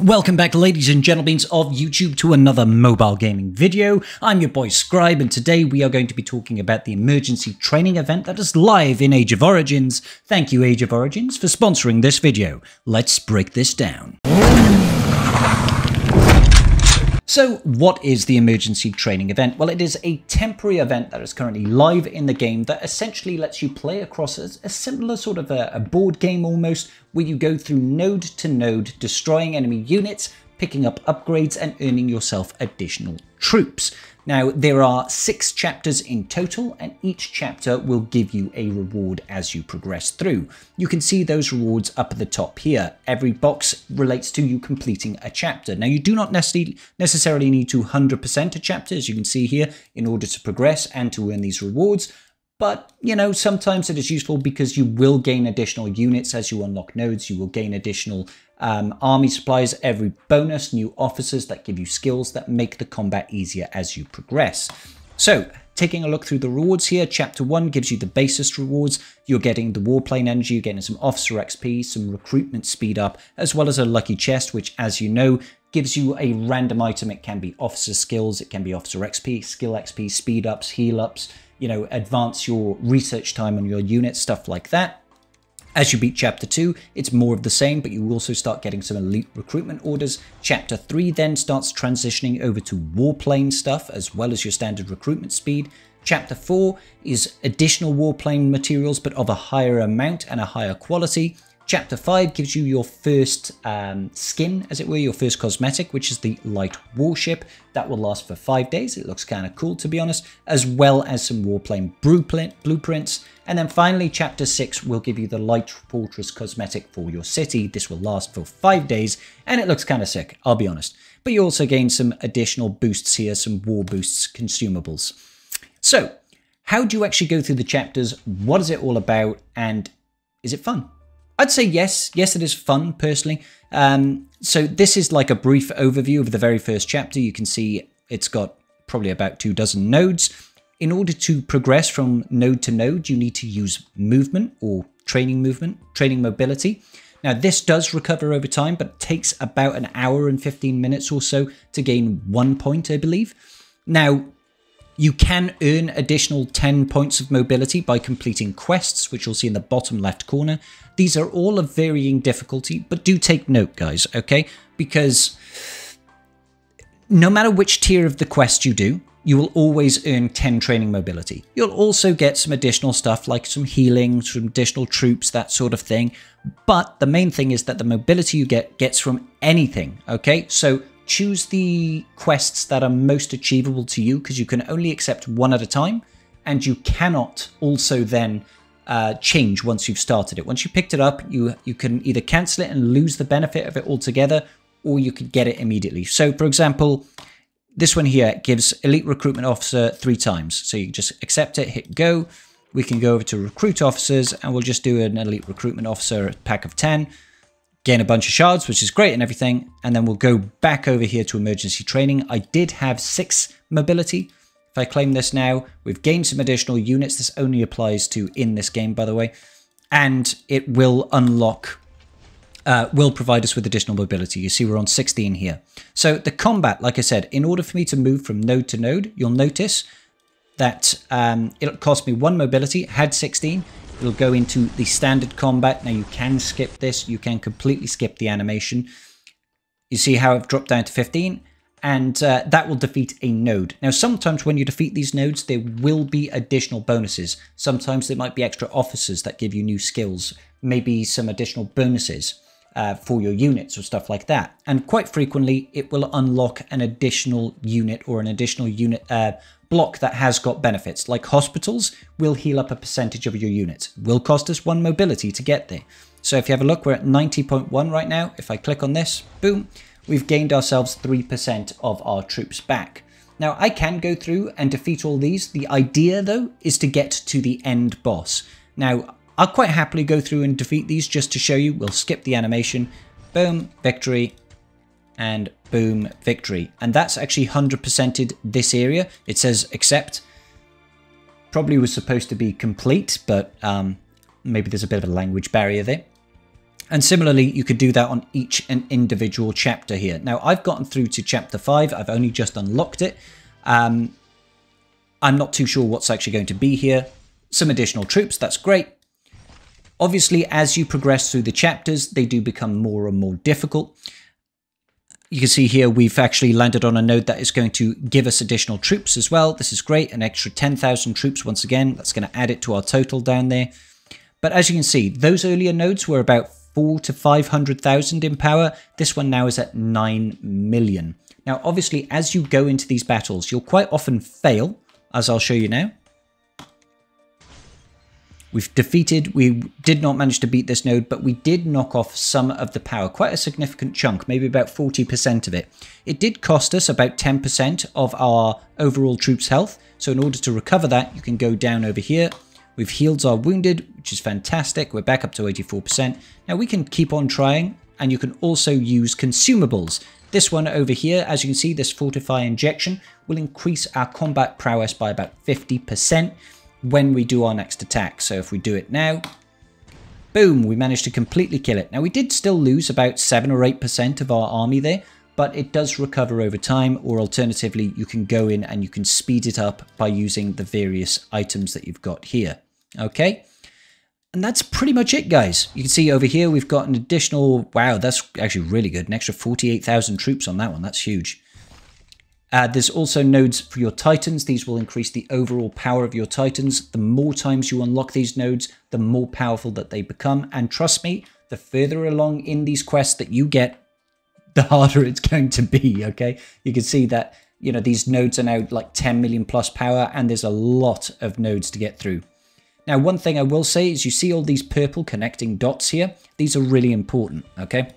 Welcome back, ladies and gentlemen of YouTube, to another mobile gaming video. I'm your boy Scribe, and today we are going to be talking about the emergency training event that is live in Age of Origins. Thank you, Age of Origins, for sponsoring this video. Let's break this down. So, what is the emergency training event? Well, it is a temporary event that is currently live in the game that essentially lets you play across a similar sort of a board game almost, where you go through node to node, destroying enemy units, picking up upgrades and earning yourself additional troops. Now, there are 6 chapters in total, and each chapter will give you a reward as you progress through. You can see those rewards up at the top here. Every box relates to you completing a chapter. Now, you do not necessarily need to 100% a chapter, as you can see here, in order to progress and to earn these rewards. But, you know, sometimes it is useful because you will gain additional units as you unlock nodes. You will gain additional army supplies, every bonus, new officers that give you skills that make the combat easier as you progress. So, taking a look through the rewards here, Chapter 1 gives you the basest rewards. You're getting the warplane energy, you're getting some officer XP, some recruitment speed up, as well as a lucky chest, which, as you know, gives you a random item. It can be officer skills, it can be officer XP, skill XP, speed ups, heal ups, you know, advance your research time on your unit, stuff like that. As you beat Chapter 2, it's more of the same, but you also start getting some elite recruitment orders. Chapter 3 then starts transitioning over to warplane stuff, as well as your standard recruitment speed. Chapter 4 is additional warplane materials, but of a higher amount and a higher quality. Chapter 5 gives you your first skin, as it were, your first cosmetic, which is the light warship. That will last for 5 days. It looks kind of cool, to be honest, as well as some warplane blueprints. And then finally, Chapter 6 will give you the light fortress cosmetic for your city. This will last for 5 days, and it looks kind of sick, I'll be honest. But you also gain some additional boosts here, some war boosts, consumables. So, how do you actually go through the chapters? What is it all about? And is it fun? I'd say yes. Yes, it is fun, personally. So this is like a brief overview of the very first chapter. You can see it's got probably about 24 nodes. In order to progress from node to node, you need to use movement or training mobility. Now, this does recover over time, but it takes about an hour and 15 minutes or so to gain 1 point, I believe. Now, you can earn additional 10 points of mobility by completing quests, which you'll see in the bottom left corner. These are all of varying difficulty, but do take note, guys, okay? Because no matter which tier of the quest you do, you will always earn 10 training mobility. You'll also get some additional stuff like some healing, some additional troops, that sort of thing. But the main thing is that the mobility you gets from anything, okay? So choose the quests that are most achievable to you, because you can only accept one at a time, and you cannot also then change once you've started it. Once you picked it up, you can either cancel it and lose the benefit of it altogether, or you could get it immediately. So, for example, this one here gives Elite Recruitment Officer 3 times. So you just accept it, hit go. We can go over to Recruit Officers, and we'll just do an Elite Recruitment Officer pack of 10. Gain a bunch of shards, which is great and everything, and then we'll go back over here to emergency training. I did have 6 mobility. If I claim this now, we've gained some additional units. This only applies to in this game, by the way, and it will unlock, will provide us with additional mobility. You see we're on 16 here. So the combat, like I said, in order for me to move from node to node, you'll notice that it'll cost me 1 mobility, had 16. It'll go into the standard combat. Now, you can skip this. You can completely skip the animation. You see how I've dropped down to 15? And that will defeat a node. Now, sometimes when you defeat these nodes, there will be additional bonuses. Sometimes there might be extra officers that give you new skills. Maybe some additional bonuses for your units or stuff like that. And quite frequently, it will unlock an additional unit or an additional unit block that has got benefits. Like hospitals will heal up a percentage of your units. Will cost us 1 mobility to get there. So if you have a look, we're at 90.1 right now. If I click on this, boom, we've gained ourselves 3% of our troops back. Now, I can go through and defeat all these. The idea, though, is to get to the end boss. Now, I'll quite happily go through and defeat these just to show you. We'll skip the animation. Boom, victory. And boom, victory. And that's actually 100%ed this area. It says accept. Probably was supposed to be complete, but maybe there's a bit of a language barrier there. And similarly, you could do that on each and individual chapter here. Now, I've gotten through to chapter 5. I've only just unlocked it. I'm not too sure what's actually going to be here. Some additional troops, that's great. Obviously, as you progress through the chapters, they do become more and more difficult. You can see here we've actually landed on a node that is going to give us additional troops as well. This is great, an extra 10,000 troops once again. That's going to add it to our total down there. But as you can see, those earlier nodes were about 400,000 to 500,000 in power. This one now is at 9 million. Now, obviously, as you go into these battles, you'll quite often fail, as I'll show you now. We did not manage to beat this node, but we did knock off some of the power, quite a significant chunk, maybe about 40% of it. It did cost us about 10% of our overall troops' health. So in order to recover that, you can go down over here. We've healed our wounded, which is fantastic. We're back up to 84%. Now we can keep on trying, and you can also use consumables. This one over here, as you can see, this Fortify Injection will increase our combat prowess by about 50%. when we do our next attack. So if we do it now, boom, we managed to completely kill it. Now we did still lose about 7 or 8% of our army there, but it does recover over time, or alternatively, you can go in and you can speed it up by using the various items that you've got here. Okay, and that's pretty much it, guys. You can see over here we've got an additional, wow, that's actually really good, an extra 48,000 troops on that one. That's huge. There's also nodes for your titans. These will increase the overall power of your titans. The more times you unlock these nodes, the more powerful that they become. And trust me, the further along in these quests that you get, the harder it's going to be, okay? You can see that, you know, these nodes are now like 10 million plus power, and there's a lot of nodes to get through. Now, one thing I will say is you see all these purple connecting dots here. These are really important, okay?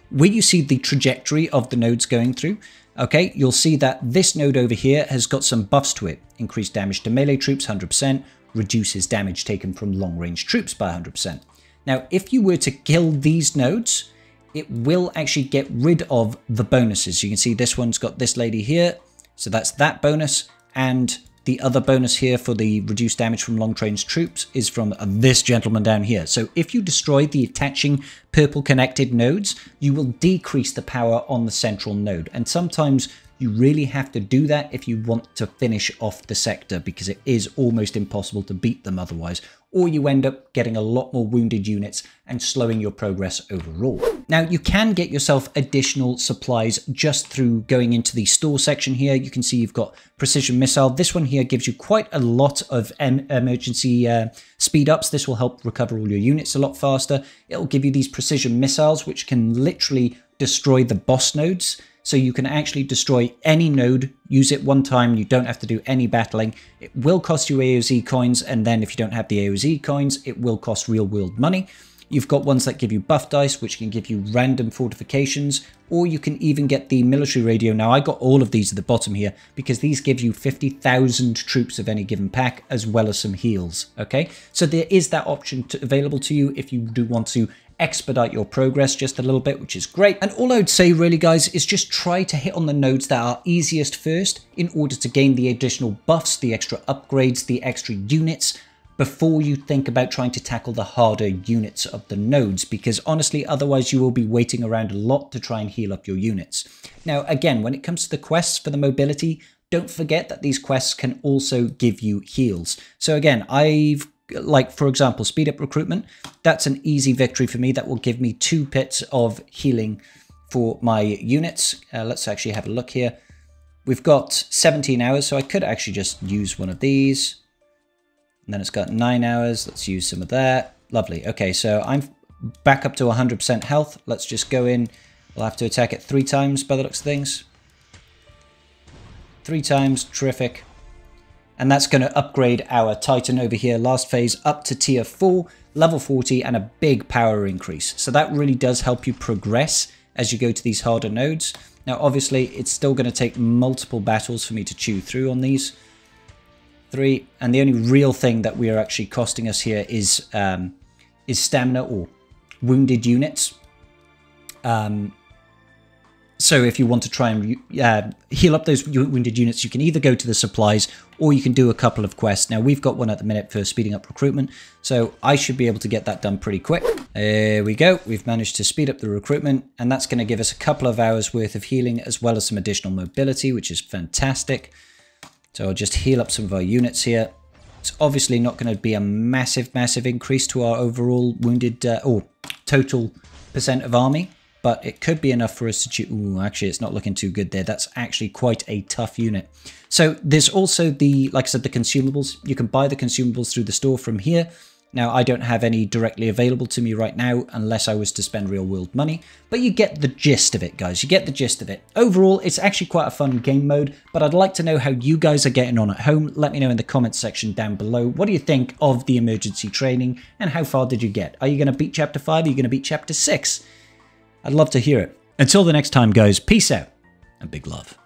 Where you see the trajectory of the nodes going through, okay, you'll see that this node over here has got some buffs to it. Increased damage to melee troops, 100%. Reduces damage taken from long-range troops by 100%. Now, if you were to kill these nodes, it will actually get rid of the bonuses. You can see this one's got this lady here. So that's that bonus. And the other bonus here for the reduced damage from long-range troops is from this gentleman down here. So if you destroy the attaching purple connected nodes, you will decrease the power on the central node. And sometimes you really have to do that if you want to finish off the sector, because it is almost impossible to beat them otherwise. Or you end up getting a lot more wounded units and slowing your progress overall. Now, you can get yourself additional supplies just through going into the store section here. You can see you've got precision missile. This one here gives you quite a lot of emergency speed ups. This will help recover all your units a lot faster. It'll give you these precision missiles, which can literally destroy the boss nodes. So you can actually destroy any node, use it one time, you don't have to do any battling. It will cost you AOZ coins, and then if you don't have the AOZ coins, it will cost real world money. You've got ones that give you buff dice, which can give you random fortifications, or you can even get the military radio. Now, I got all of these at the bottom here because these give you 50,000 troops of any given pack, as well as some heals, okay? So there is that option available to you if you do want to expedite your progress just a little bit, which is great. And all I would say really, guys, is just try to hit on the nodes that are easiest first in order to gain the additional buffs, the extra upgrades, the extra units, before you think about trying to tackle the harder units of the nodes, because honestly, otherwise you will be waiting around a lot to try and heal up your units. Now, again, when it comes to the quests for the mobility, don't forget that these quests can also give you heals. So again, like, for example, speed up recruitment. That's an easy victory for me. That will give me 2 pits of healing for my units. Let's actually have a look here. We've got 17 hours, so I could actually just use one of these. And then it's got 9 hours. Let's use some of that. Lovely. Okay, so I'm back up to 100% health. Let's just go in. We'll have to attack it 3 times by the looks of things. 3 times. Terrific. And that's going to upgrade our Titan over here, last phase, up to tier 4, level 40, and a big power increase. So that really does help you progress as you go to these harder nodes. Now, obviously, it's still going to take multiple battles for me to chew through on these. 3, and the only real thing that we are actually costing us here is stamina or wounded units. So So if you want to try and heal up those wounded units, you can either go to the supplies or you can do a couple of quests. Now, we've got one at the minute for speeding up recruitment, so I should be able to get that done pretty quick. There we go. We've managed to speed up the recruitment, and that's going to give us a couple of hours worth of healing as well as some additional mobility, which is fantastic. So I'll just heal up some of our units here. It's obviously not going to be a massive increase to our overall wounded or total percent of army, but it could be enough for us to... Ooh, actually, it's not looking too good there. That's actually quite a tough unit. So there's also the, like I said, the consumables. You can buy the consumables through the store from here. Now, I don't have any directly available to me right now unless I was to spend real world money, but you get the gist of it, guys. You get the gist of it. Overall, it's actually quite a fun game mode, but I'd like to know how you guys are getting on at home. Let me know in the comments section down below. What do you think of the emergency training and how far did you get? Are you going to beat Chapter 5? Are you going to beat Chapter 6? I'd love to hear it. Until the next time, guys, peace out and big love.